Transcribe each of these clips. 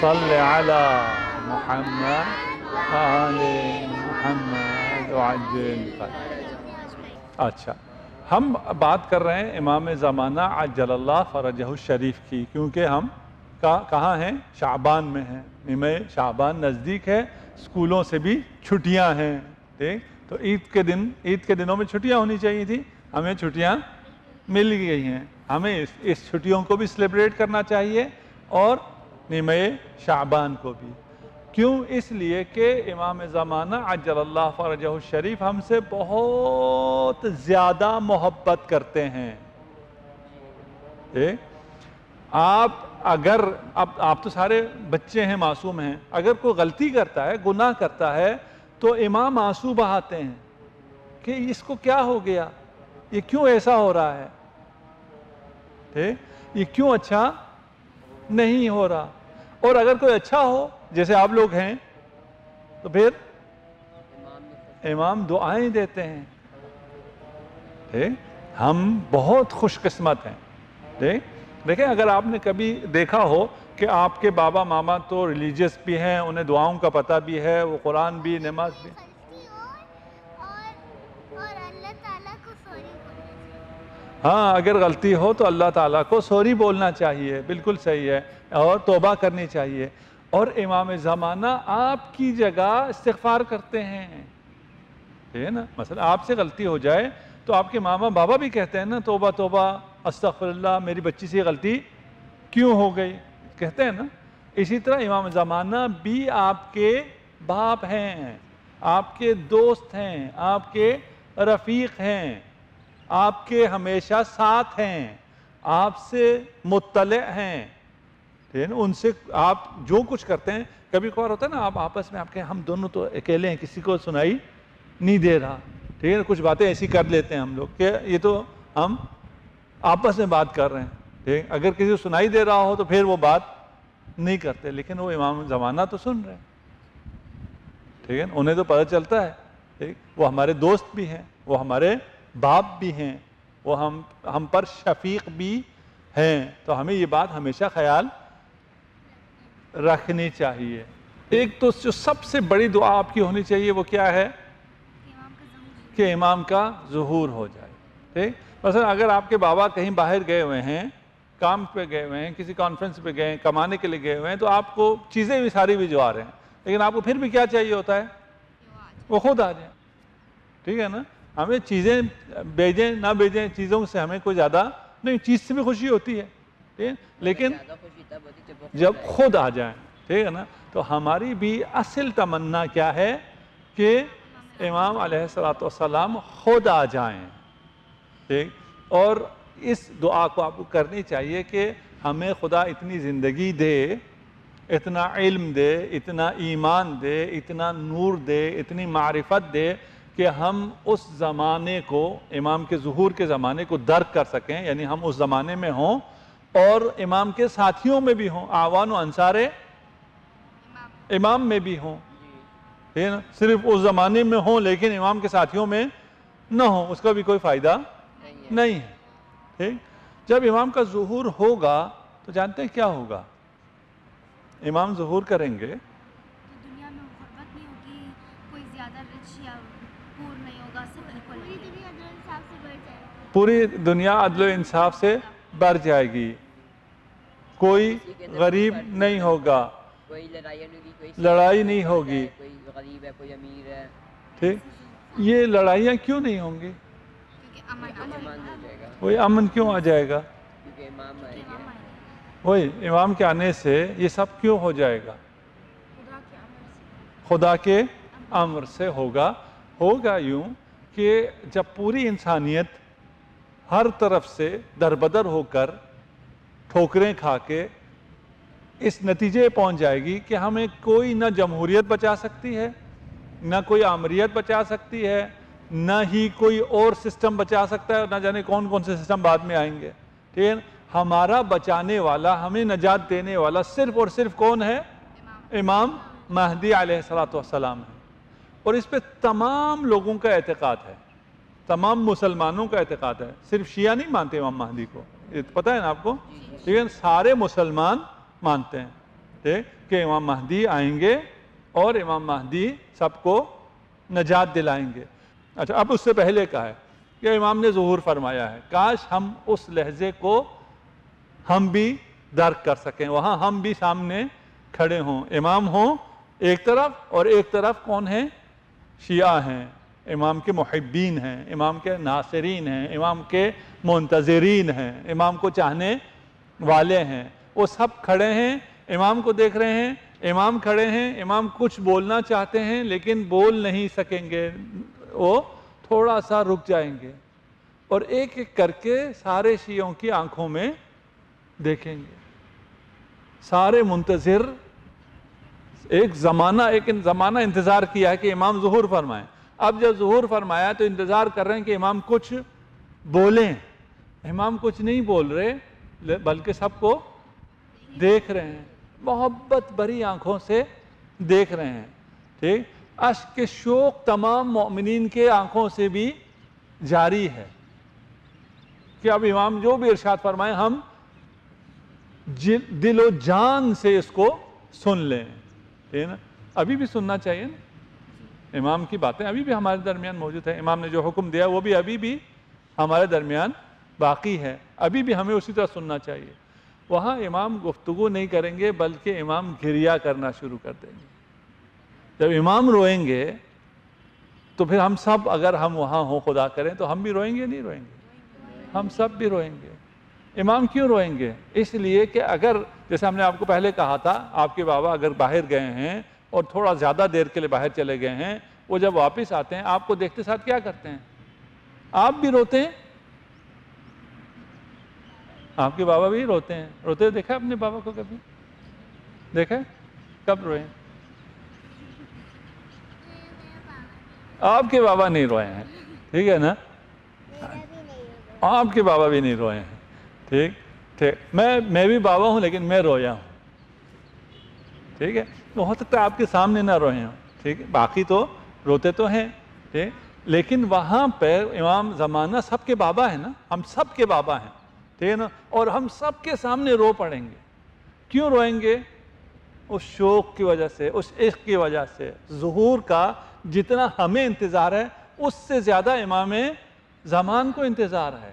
صل علی محمد آل محمد وعجل فرجہ۔ اچھا، ہم بات کر رہے ہیں امام زمانہ عجل اللہ فرجہ الشریف کی، کیونکہ ہم کہاں ہیں؟ شعبان میں ہیں، نیمہ شعبان نزدیک ہے، اسکولوں سے بھی چھٹیاں ہیں، ٹھیک؟ تو عید کے دنوں میں چھٹیاں ہونی چاہیے تھی، ہمیں چھٹیاں مل گئی ہیں، ہمیں اس چھٹیوں کو بھی سیلیبریٹ کرنا چاہیے اور نیمہ شعبان کو بھی۔ کیوں؟ اس لیے کہ امام زمانہ عجل اللہ فرجہ الشریف ہم سے بہت زیادہ محبت کرتے ہیں۔ آپ تو سارے بچے ہیں، معصوم ہیں، اگر کوئی غلطی کرتا ہے، گناہ کرتا ہے، تو امام آنسو بہاتے ہیں کہ اس کو کیا ہو گیا، یہ کیوں ایسا ہو رہا ہے، یہ کیوں اچھا نہیں ہو رہا۔ اور اگر کوئی اچھا ہو جیسے آپ لوگ ہیں تو پھر امام دعائیں دیتے ہیں۔ ہم بہت خوش قسمت ہیں۔ دیکھیں، اگر آپ نے کبھی دیکھا ہو کہ آپ کے بابا ماما تو ریلیجیس بھی ہیں، انہیں دعاؤں کا پتہ بھی ہے، وہ قرآن بھی، نماز بھی، ہاں، اگر غلطی ہو تو اللہ تعالیٰ کو سوری بولنا چاہیے، بالکل صحیح ہے، اور توبہ کرنی چاہیے۔ اور امام زمانہ آپ کی جگہ استغفار کرتے ہیں، ٹھیک ہے نا؟ مثلا آپ سے غلطی ہو جائے تو آپ کے ماما بابا بھی کہتے ہیں نا، توبہ توبہ، استغفر اللہ، میری بچی سے غلطی کیوں ہو گئی، کہتے ہیں نا۔ اسی طرح امام زمانہ بھی آپ کے باپ ہیں، آپ کے دوست ہیں، آپ کے رفیق ہیں، آپ کے ہمیشہ ساتھ ہیں، آپ سے مطلع ہیں، ان سے آپ جو کچھ کرتے ہیں۔ کبھی کبھار ہوتا ہے نا، آپ آپس میں آپ کے ہم دونوں تو اکیلے ہیں، کسی کو سنائی نہیں دے رہا، ٹھیک ہے، کچھ باتیں ایسی کر لیتے ہیں ہم لوگ کہ یہ تو ہم آپس میں بات کر رہے ہیں، ٹھیک۔ اگر کسی کو سنائی دے رہا ہو تو پھر وہ بات نہیں کرتے، لیکن وہ امام زمانہ تو سن رہے ہیں، ٹھیک ہے، انہیں تو پتہ چلتا ہے، ٹھیک۔ وہ ہمارے دوست بھی ہیں، وہ ہمارے باپ بھی ہیں، وہ ہم پر شفیق بھی ہیں، تو ہمیں یہ بات ہمیشہ خیال رکھنی چاہیے۔ ایک تو جو سب سے بڑی دعا آپ کی ہونی چاہیے وہ کیا ہے؟ کہ امام کا ظہور ہو جائے، ٹھیک۔ مثلا اگر آپ کے بابا کہیں باہر گئے ہوئے ہیں، کام پہ گئے ہوئے ہیں، کسی کانفرنس پہ گئے ہیں، کمانے کے لیے گئے ہوئے ہیں، تو آپ کو چیزیں بھی ساری بھجوا رہے ہیں، لیکن آپ کو پھر بھی کیا چاہیے ہوتا ہے؟ وہ خود آ جائیں، ٹھیک ہے نا۔ ہمیں چیزیں بھیجیں نہ بھیجیں، چیزوں سے ہمیں کوئی زیادہ نہیں، چیز سے بھی خوشی ہوتی ہے، ٹھیک ہے، لیکن جب خود آ جائیں، ٹھیک ہے نا۔ تو ہماری بھی اصل تمنا کیا ہے کہ امام علیہ السلام خود آ جائیں، ٹھیک۔ اور اس دعا کو آپ کو کرنی چاہیے کہ ہمیں خدا اتنی زندگی دے، اتنا علم دے، اتنا ایمان دے، اتنا نور دے، اتنی معرفت دے کہ ہم اس زمانے کو، امام کے ظہور کے زمانے کو درک کر سکیں، یعنی ہم اس زمانے میں ہوں اور امام کے ساتھیوں میں بھی ہوں، اعوان و انصار امام میں بھی ہوں، ٹھیک ہے نا۔ صرف اس زمانے میں ہوں لیکن امام کے ساتھیوں میں نہ ہوں، اس کا بھی کوئی فائدہ نہیں ہے، ٹھیک۔ جب امام کا ظہور ہوگا تو جانتے ہیں کیا ہوگا؟ امام ظہور کریں گے، دنیا میں غربت نہیں ہوگی، کوئی زیادہ رچ یا پور نہیں ہوگا، سب پوری دنیا عدل و انصاف سے بھر جائے گی، کوئی غریب نہیں ہوگا، کوئی لڑائی نہیں ہوگی، کوئی غریب ہے، کوئی امیر ہے، ٹھیک۔ یہ لڑائیاں کیوں نہیں ہوں گی؟ امن ہو جائے گا، وہی امن کیوں آ جائے گا؟ کیونکہ امام آئے گا۔ وہی امام کے آنے سے یہ سب کیوں ہو جائے گا؟ خدا کے امر سے ہوگا یوں کہ جب پوری انسانیت ہر طرف سے دربدر ہو کر ٹھوکریں کھا کے اس نتیجے پہنچ جائے گی کہ ہمیں کوئی نہ جمہوریت بچا سکتی ہے، نہ کوئی آمریت بچا سکتی ہے، نہ ہی کوئی اور سسٹم بچا سکتا ہے، اور نہ جانے کون کون سے سسٹم بعد میں آئیں گے، ٹھیک ہے۔ ہمارا بچانے والا، ہمیں نجات دینے والا صرف اور صرف کون ہے؟ امام مہدی علیہ السلام ہے، اور اس پہ تمام لوگوں کا اعتقاد ہے، تمام مسلمانوں کا اعتقاد ہے، صرف شیعہ نہیں مانتے امام مہدی کو، یہ پتہ ہے نا آپ کو، ٹھیک ہے، سارے مسلمان مانتے ہیں، ٹھیک۔ کہ امام مہدی آئیں گے اور امام مہدی سب کو نجات دلائیں گے۔ اچھا، اب اس سے پہلے کا ہے کہ امام نے ظہور فرمایا ہے، کاش ہم اس لحظے کو ہم بھی درک کر سکیں، وہاں ہم بھی سامنے کھڑے ہوں، امام ہوں ایک طرف اور ایک طرف کون ہیں؟ شیعہ ہیں، امام کے محبین ہیں، امام کے ناصرین ہیں، امام کے منتظرین ہیں، امام کو چاہنے والے ہیں، وہ سب کھڑے ہیں، امام کو دیکھ رہے ہیں، امام کھڑے ہیں، امام کچھ بولنا چاہتے ہیں لیکن بول نہیں سکیں گے، وہ تھوڑا سا رک جائیں گے اور ایک ایک کر کے سارے شیعوں کی آنکھوں میں دیکھیں گے، سارے منتظر ایک زمانہ انتظار کیا ہے کہ امام ظہور فرمائیں۔ اب جب ظہور فرمایا تو انتظار کر رہے ہیں کہ امام کچھ بولیں، امام کچھ نہیں بول رہے بلکہ سب کو دیکھ رہے ہیں، محبت بھری آنکھوں سے دیکھ رہے ہیں، ٹھیک؟ اشک شوق تمام مومنین کے آنکھوں سے بھی جاری ہے کہ اب امام جو بھی ارشاد فرمائیں ہم دل و جان سے اس کو سن لیں، ٹھیک نا؟ ابھی بھی سننا چاہیے نا، امام کی باتیں ابھی بھی ہمارے درمیان موجود ہیں، امام نے جو حکم دیا وہ بھی ابھی بھی ہمارے درمیان باقی ہے، ابھی بھی ہمیں اسی طرح سننا چاہیے۔ وہاں امام گفتگو نہیں کریں گے بلکہ امام گریہ کرنا شروع کر دیں گے۔ جب امام روئیں گے تو پھر ہم سب اگر ہم وہاں ہوں خدا کریں تو ہم بھی روئیں گے نہیں روئیں گے؟ ہم سب بھی روئیں گے۔ امام کیوں روئیں گے؟ اس لیے کہ اگر جیسے ہم نے آپ کو پہلے کہا تھا، آپ کے بابا اگر باہر گئے ہیں اور تھوڑا زیادہ دیر کے لیے باہر چلے گئے ہیں، وہ جب واپس آتے ہیں آپ کو دیکھتے ساتھ کیا کرتے ہیں؟ آپ بھی روتے ہیں، آپ کے بابا بھی روتے ہیں، روتے دیکھا اپنے بابا کو کبھی؟ دیکھا کب روئے؟ آپ کے بابا نہیں روئے ہیں، ٹھیک ہے نا؟ آپ کے بابا بھی نہیں روئے ہیں، ٹھیک، میں بھی بابا ہوں لیکن میں رویا ہوں، ٹھیک ہے؟ ہو سکتا ہے آپ کے سامنے نہ روئے ہوں، ٹھیک ہے، باقی تو روتے تو ہیں، ٹھیک، لیکن وہاں پہ امام زمانہ سب کے بابا ہیں نا، ہم سب کے بابا ہیں، ٹھیک ہے نا؟ اور ہم سب کے سامنے رو پڑیں گے۔ کیوں روئیں گے؟ اس شوق کی وجہ سے، اس عشق کی وجہ سے، ظہور کا جتنا ہمیں انتظار ہے اس سے زیادہ امام زمان کو انتظار ہے،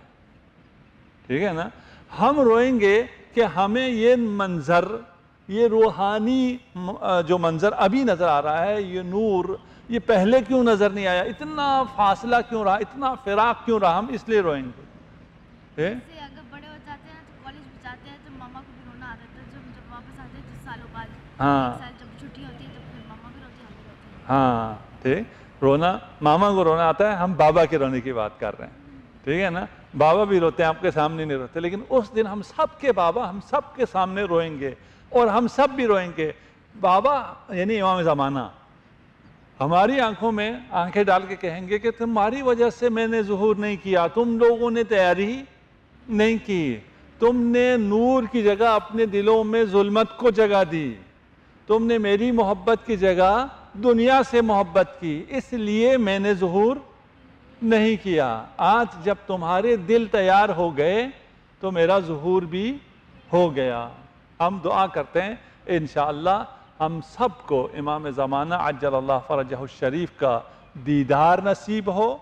ٹھیک ہے نا؟ ہم روئیں گے کہ ہمیں یہ منظر، یہ روحانی جو منظر ابھی نظر آ رہا ہے، یہ نور، یہ پہلے کیوں نظر نہیں آیا، اتنا فاصلہ کیوں رہا، اتنا فراق کیوں رہا، ہم اس لیے روئیں گے۔ جیسے اگر بڑے ہو جاتے ہیں تو کالج بھی جاتے ہیں تو ماما کو بھی رونا آتا ہے، جب واپس آتے ہیں 10 سالوں بعد، ایک سال جب چھٹی ہوتی ہے تو پھر ماما بھی روتی ہے، ہم بھی روتے ہیں۔ ہاں ٹھیک، رونا ماما کو رونا آتا ہے، ہم بابا کے رونے کی بات کر رہے ہیں، ٹھیک ہے نا؟ بابا بھی روتے ہیں، آپ کے سامنے نہیں روتے، لیکن اس دن ہم سب کے بابا ہم سب کے سامنے روئیں گے اور ہم سب بھی روئیں گے۔ بابا یعنی امام زمانہ ہماری آنکھوں میں آنکھیں ڈال کے کہیں گے کہ تمہاری وجہ سے میں نے ظہور نہیں کیا، تم لوگوں نے تیاری نہیں کی، تم نے نور کی جگہ اپنے دلوں میں ظلمت کو جگہ دی، تم نے میری محبت کی جگہ دنیا سے محبت کی، اس لیے میں نے ظہور نہیں کیا۔ آج جب تمہارے دل تیار ہو گئے تو میرا ظہور بھی ہو گیا۔ ہم دعا کرتے ہیں انشاءاللہ ہم سب کو امام زمانہ عجل اللہ فرجہ الشریف کا دیدار نصیب ہو،